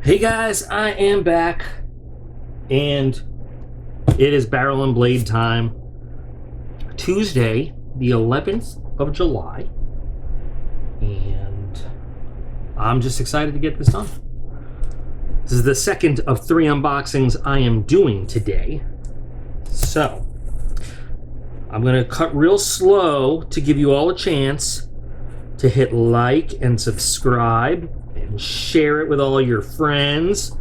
Hey guys, I am back, and it is barrel and blade time. Tuesday, the 11th of July, and I'm just excited to get this done. This is the second of 3 unboxings I am doing today. So, I'm going to cut real slow to give you all a chance to hit like and subscribe and share it with all your friends.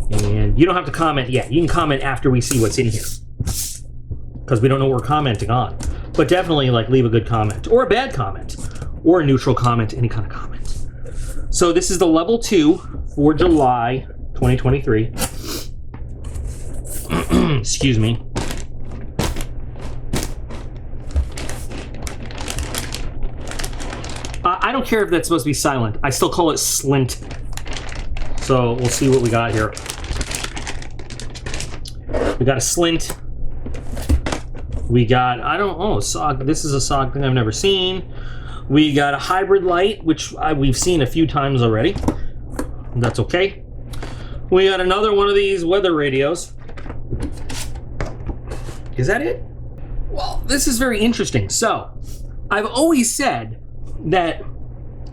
And you don't have to comment yet. You can comment after we see what's in here, because we don't know what we're commenting on. But definitely leave a good comment, or a bad comment, or a neutral comment, any kind of comment. So this is the level 2 for July 2023. Excuse me. I don't care if that's supposed to be silent. I still call it slint. So we'll see what we got here. We got a slint. We got, SOG. This is a SOG thing I've never seen. We got a hybrid light, which we've seen a few times already. That's okay. We got another one of these weather radios. Is that it? Well, this is very interesting. So, I've always said that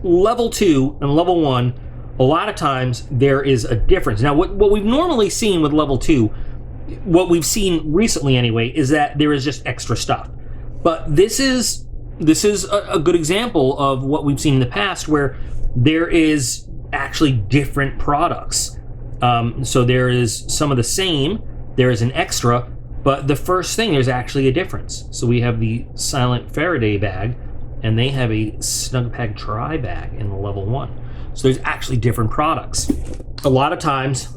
level 2 and level 1, a lot of times there is a difference. Now, what we've normally seen with level 2, what we've seen recently anyway, is that there is just extra stuff. But this is a good example of what we've seen in the past, where there is actually different products. So there is some of the same, there is an extra, but the first thing, there's actually a difference. So we have the silent Faraday bag, and they have a snug pack dry bag in the level 1. So there's actually different products. A lot of times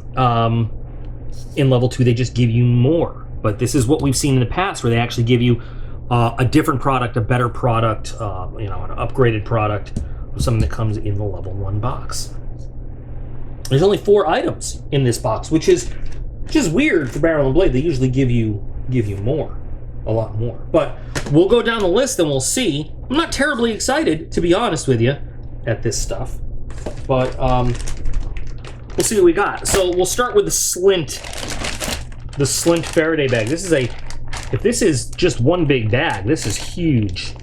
in level 2, they just give you more. But this is what we've seen in the past, where they actually give you a different product, a better product, an upgraded product, something that comes in the level 1 box. There's only 4 items in this box, which is just weird for Barrel and Blade. They usually give you more, a lot more. But we'll go down the list and we'll see. I'm not terribly excited, to be honest with you, at this stuff. But we'll see what we got. So we'll start with the slint Faraday bag. This is if this is just one big bag, this is huge.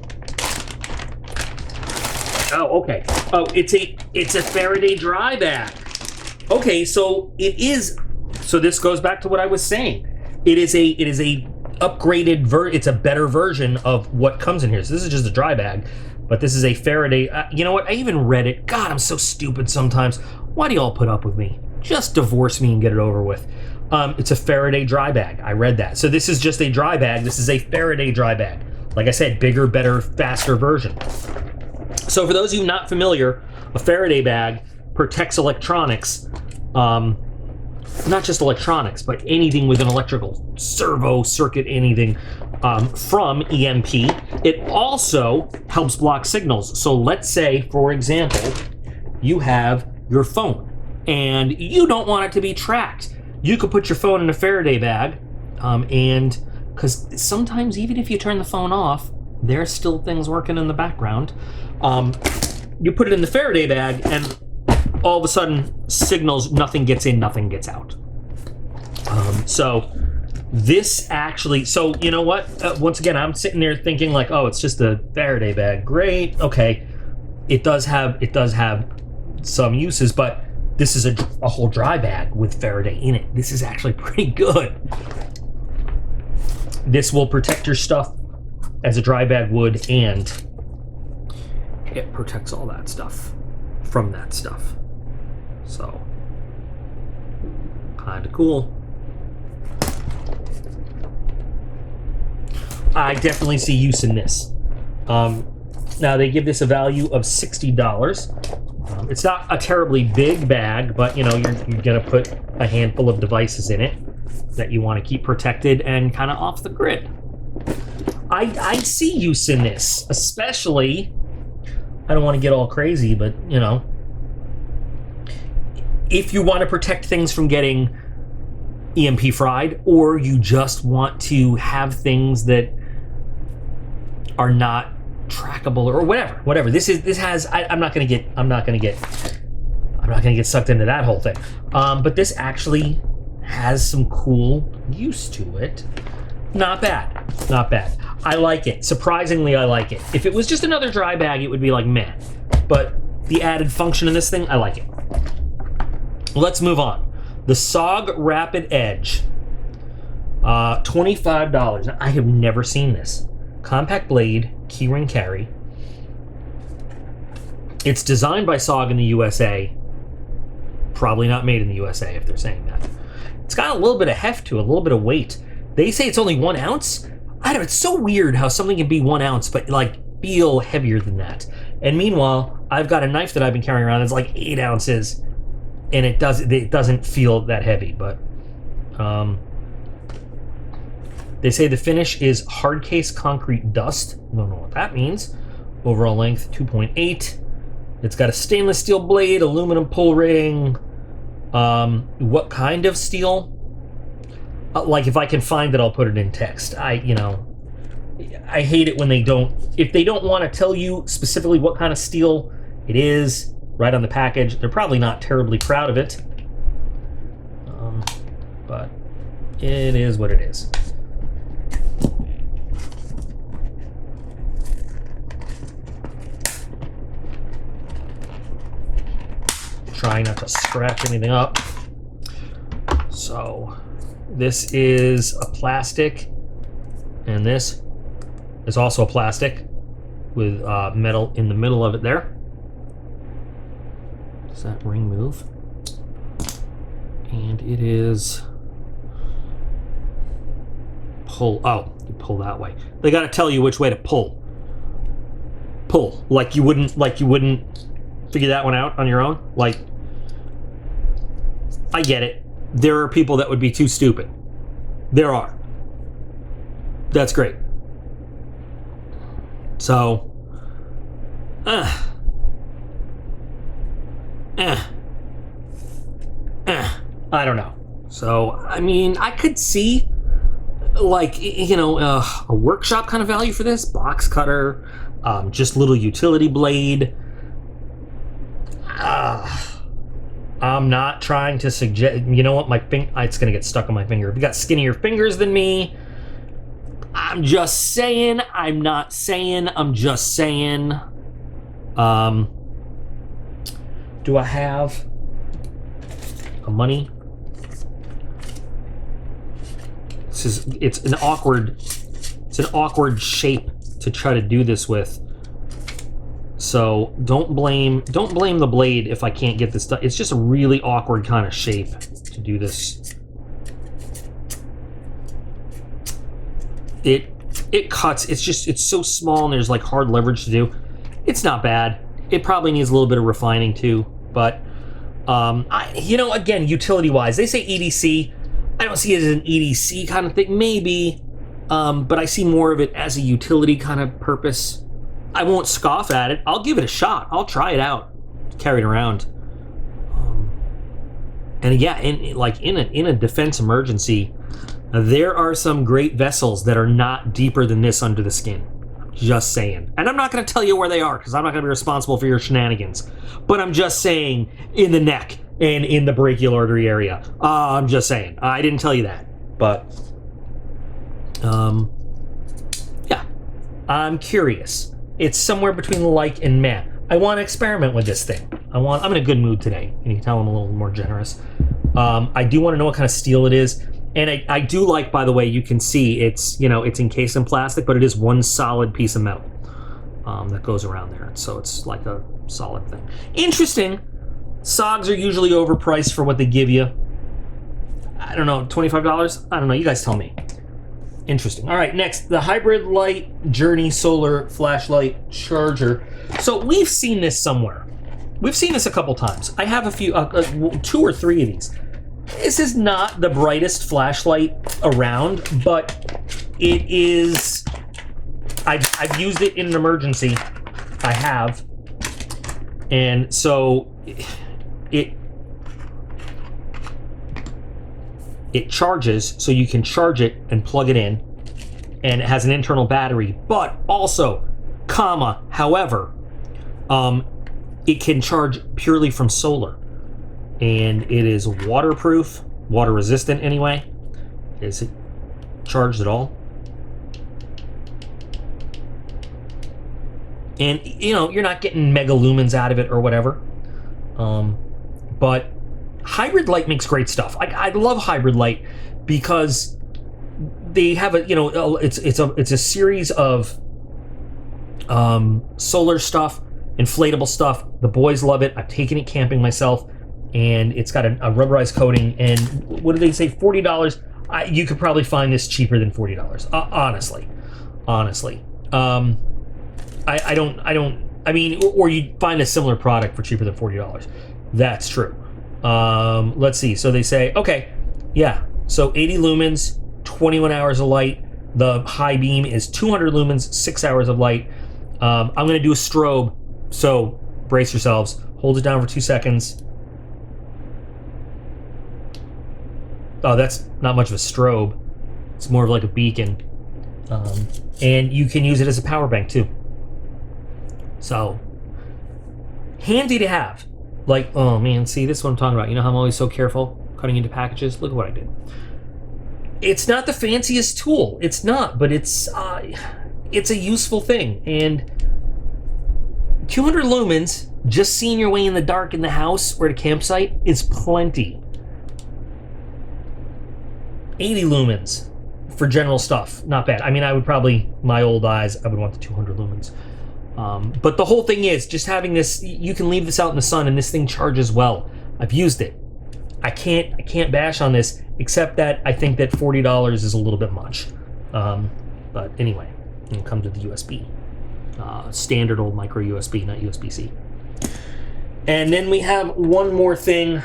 Oh, okay. Oh, it's a Faraday dry bag. Okay, so it is. So this goes back to what I was saying. It is a upgraded it's a better version of what comes in here. So this is just a dry bag, but this is a Faraday. You know what? I even read it. God, I'm so stupid sometimes. Why do y'all put up with me? Just divorce me and get it over with. It's a Faraday dry bag. I read that. So this is just a dry bag. This is a Faraday dry bag. Like I said, bigger, better, faster version. So for those of you not familiar, a Faraday bag protects electronics. Not just electronics, but anything with an electrical servo circuit, anything from EMP. It also helps block signals. So let's say, for example, you have your phone and you don't want it to be tracked. You could put your phone in a Faraday bag, and because sometimes even if you turn the phone off, there's still things working in the background. You put it in the Faraday bag, and all of a sudden, signals, nothing gets in, nothing gets out. So this actually, so you know what? Once again, I'm sitting there thinking oh, it's just a Faraday bag. Great, okay. It does have some uses, but this is a whole dry bag with Faraday in it. This is actually pretty good. This will protect your stuff as a dry bag would, and it protects all that stuff from that stuff. So, kind of cool. I definitely see use in this. Now, they give this a value of $60. It's not a terribly big bag, but you're going to put a handful of devices in it that you want to keep protected and kind of off the grid. I see use in this, especially, I don't want to get all crazy, but if you want to protect things from getting EMP fried, or you just want to have things that are not trackable or whatever. This has. I'm not gonna get. I'm not gonna get sucked into that whole thing. But this actually has some cool use to it. Not bad, not bad. I like it. Surprisingly, I like it. If it was just another dry bag, it would be like meh. But the added function in this thing, I like it. Let's move on. The SOG Rapid Edge. $25. I have never seen this. Compact blade, keyring carry. It's designed by SOG in the USA. Probably not made in the USA if they're saying that. It's got a little bit of heft to it, a little bit of weight. They say it's only 1 ounce. I don't know, it's so weird how something can be 1 ounce, but like feel heavier than that. And meanwhile, I've got a knife that I've been carrying around that's like 8 ounces, and it doesn't feel that heavy. But they say the finish is hard case concrete dust. I don't know what that means. Overall length 2.8. It's got a stainless steel blade, aluminum pull ring. What kind of steel? Like if I can find it, I'll put it in text. I hate it when they don't. If they don't want to tell you specifically what kind of steel it is right on the package, they're probably not terribly proud of it. But it is what it is. Trying not to scratch anything up. So this is a plastic, and this is also a plastic with metal in the middle of it there. Does that ring move? And it is pull. Oh, you pull that way. They got to tell you which way to pull. Pull like you wouldn't figure that one out on your own. Like, I get it. There are people that would be too stupid. There are. That's great. So, I don't know. So, I mean, I could see, like, you know, a workshop kind of value for this. Box cutter, just little utility blade. I'm not trying to suggest, you know what, it's gonna get stuck on my finger. If you got skinnier fingers than me, I'm just saying, I'm not saying, I'm just saying. Do I have a money? It's an awkward shape to try to do this with. So don't blame the blade if I can't get this done. It's just a really awkward kind of shape to do this. It cuts. It's so small and there's like hard leverage to do. It's not bad. It probably needs a little bit of refining too. But again, utility wise, they say EDC. I don't see it as an EDC kind of thing. Maybe, but I see more of it as a utility kind of purpose. I won't scoff at it. I'll give it a shot. I'll try it out. Carry it around. And yeah, in a defense emergency, there are some great vessels that are not deeper than this under the skin. Just saying. And I'm not going to tell you where they are because I'm not going to be responsible for your shenanigans. But I'm just saying, in the neck and in the brachial artery area. I'm just saying. I didn't tell you that. But, yeah. I'm curious. It's somewhere between like and meh. I want to experiment with this thing. I'm in a good mood today. You can tell I'm a little more generous. I do want to know what kind of steel it is. And I do like, by the way, you can see it's encased in plastic, but it is one solid piece of metal that goes around there. So it's like a solid thing. Interesting. SOGs are usually overpriced for what they give you. I don't know, $25? I don't know. You guys tell me. Interesting. All right, next, the Hybrid Light Journey Solar Flashlight Charger. So we've seen this somewhere. We've seen this a couple times. I have a few, 2 or 3 of these. This is not the brightest flashlight around, but it is. I've used it in an emergency. I have, and so it charges, so you can charge it and plug it in, and it has an internal battery. But also, however, it can charge purely from solar. and it is waterproof, water resistant anyway. Is it charged at all? And you know, you're not getting mega lumens out of it or whatever. But hybrid light makes great stuff. I love hybrid light because they have a, you know, it's a series of solar stuff, inflatable stuff. The boys love it. I've taken it camping myself, and it's got a rubberized coating. And what do they say? $40. You could probably find this cheaper than $40. Honestly. I mean, or you'd find a similar product for cheaper than $40. That's true. Let's see. So they say, okay, yeah. So 80 lumens, 21 hours of light. The high beam is 200 lumens, 6 hours of light. I'm going to do a strobe. So brace yourselves. Hold it down for 2 seconds. Oh, that's not much of a strobe. It's more of like a beacon. And you can use it as a power bank too. So, handy to have. Like, oh man, see, this is what I'm talking about. You know how I'm always so careful cutting into packages? Look at what I did. It's not the fanciest tool. It's not, but it's a useful thing. And 200 lumens, just seeing your way in the dark in the house or at a campsite, is plenty. 80 lumens for general stuff, not bad. I mean, I would probably, my old eyes, I would want the 200 lumens. But the whole thing is, just having this, you can leave this out in the sun and this thing charges well. I've used it. I can't bash on this, except that I think that $40 is a little bit much. But anyway, it comes with the USB. Standard old micro USB, not USB-C. And then we have one more thing.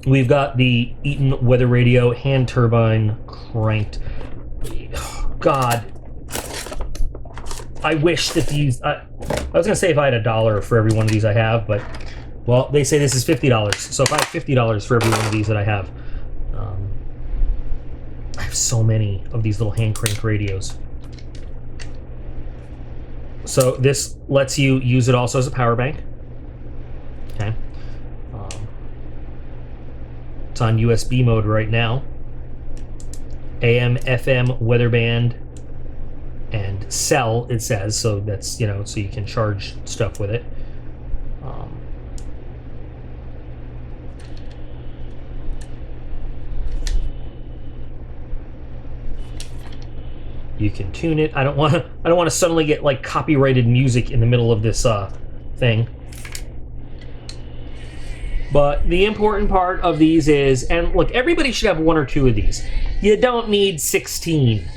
We've got the Eaton weather radio, hand turbine cranked. God. I wish that these, I was going to say if I had $1 for every one of these I have, but, well, they say this is $50. So if I have $50 for every one of these that I have so many of these little hand crank radios. So this lets you use it also as a power bank. Okay. It's on USB mode right now. AM, FM, weather band, and cell, it says, so that's, you know, so you can charge stuff with it. You can tune it. I don't want to suddenly get like copyrighted music in the middle of this thing. But the important part of these is, and look, everybody should have 1 or 2 of these. You don't need 16.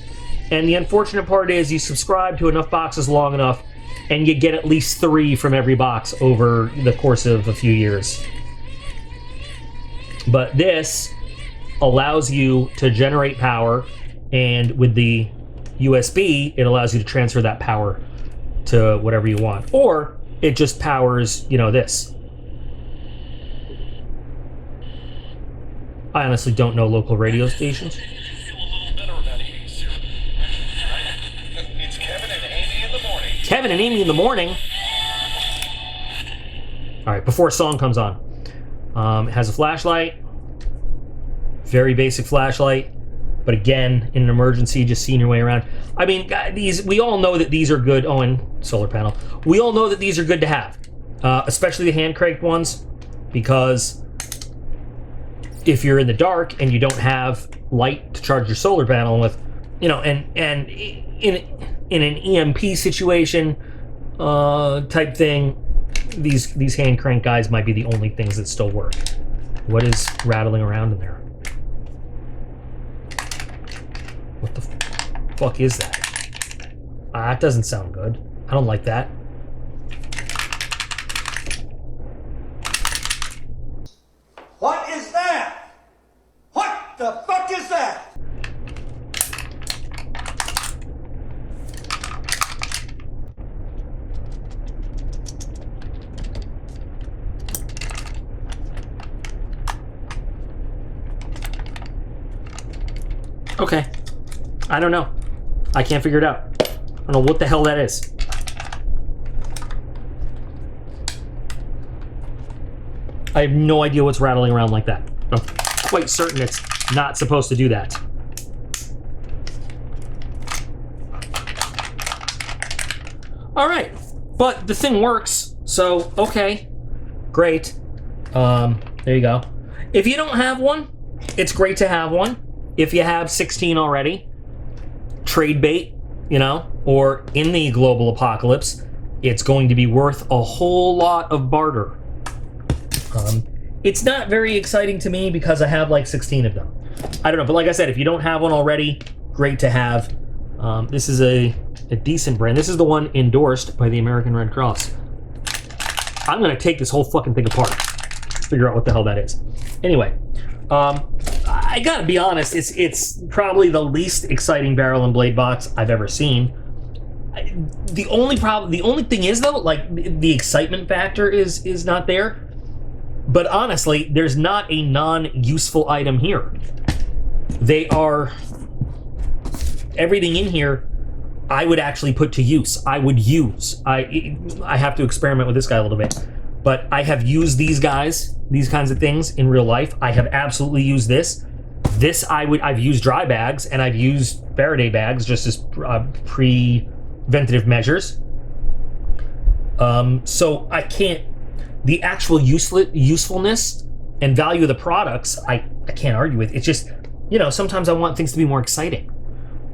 And the unfortunate part is you subscribe to enough boxes long enough and you get at least 3 from every box over the course of a few years. But this allows you to generate power, and with the USB, it allows you to transfer that power to whatever you want. Or it just powers, you know, this. I honestly don't know local radio stations. It's Kevin and Amy in the morning. Kevin and Amy in the morning. All right, before a song comes on. It has a flashlight. Very basic flashlight. But again, in an emergency, just seeing your way around. I mean, these, we all know that these are good. Oh, and solar panel. We all know that these are good to have. Especially the hand cranked ones. Because if you're in the dark and you don't have light to charge your solar panel with, you know, and in an EMP situation type thing, these hand crank guys might be the only things that still work. What is rattling around in there? What the fuck is that? That doesn't sound good. I don't like that. What is that? What the fuck is that? Okay. I don't know. I can't figure it out. I don't know what the hell that is. I have no idea what's rattling around like that. I'm quite certain it's not supposed to do that. All right, but the thing works, so okay, great. There you go. If you don't have one, it's great to have one. If you have 16 already, trade bait, you know, or in the global apocalypse, it's going to be worth a whole lot of barter. It's not very exciting to me because I have like 16 of them. I don't know, but like I said, if you don't have one already, great to have. This is a decent brand. This is the one endorsed by the American Red Cross. I'm gonna take this whole fucking thing apart, figure out what the hell that is. Anyway, I gotta be honest, it's probably the least exciting barrel and blade box I've ever seen. The only thing is though, like the excitement factor is not there. But honestly, there's not a non-useful item here. They are everything in here. I would actually put to use. I would use. I have to experiment with this guy a little bit, but I have used these guys, these kinds of things in real life. I have absolutely used this. I've used dry bags and I've used Faraday bags just as preventative measures. So I can't. The actual usefulness and value of the products, I can't argue with. It's just, you know, sometimes I want things to be more exciting.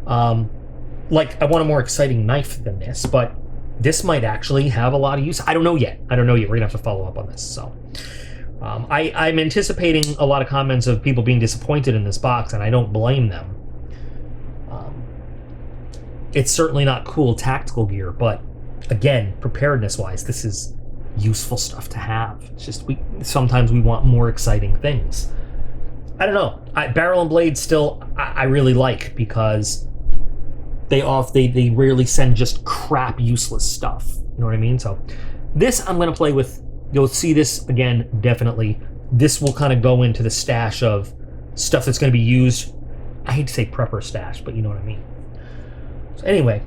Like I want a more exciting knife than this, but this might actually have a lot of use. I don't know yet. We're gonna have to follow up on this. So I'm anticipating a lot of comments of people being disappointed in this box, and I don't blame them. It's certainly not cool tactical gear, but again, preparedness-wise, this is useful stuff to have. It's just sometimes we want more exciting things. I don't know. Barrel and blade still I really like because they rarely send just crap useless stuff. You know what I mean? So this I'm gonna play with. You'll see this again, definitely. This will kind of go into the stash of stuff that's gonna be used. I hate to say prepper stash, but you know what I mean. So anyway,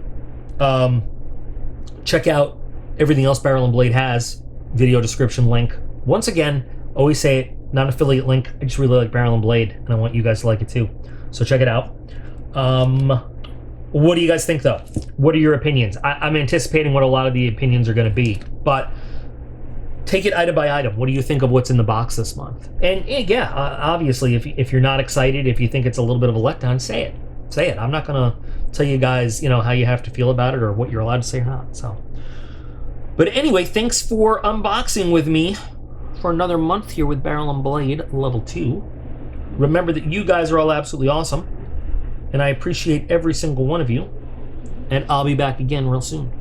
check out everything else Barrel and Blade has. Video description link. Once again, always say it, not an affiliate link. I just really like Barrel and Blade, and I want you guys to like it too. So check it out. What do you guys think, though? What are your opinions? I'm anticipating what a lot of the opinions are going to be, but take it item by item. What do you think of what's in the box this month? And yeah, obviously, if you're not excited, if you think it's a little bit of a letdown, say it. Say it. I'm not going to tell you guys, you know, how you have to feel about it or what you're allowed to say or not. So. But anyway, thanks for unboxing with me for another month here with Barrel and Blade Level 2. Remember that you guys are all absolutely awesome, and I appreciate every single one of you, and I'll be back again real soon.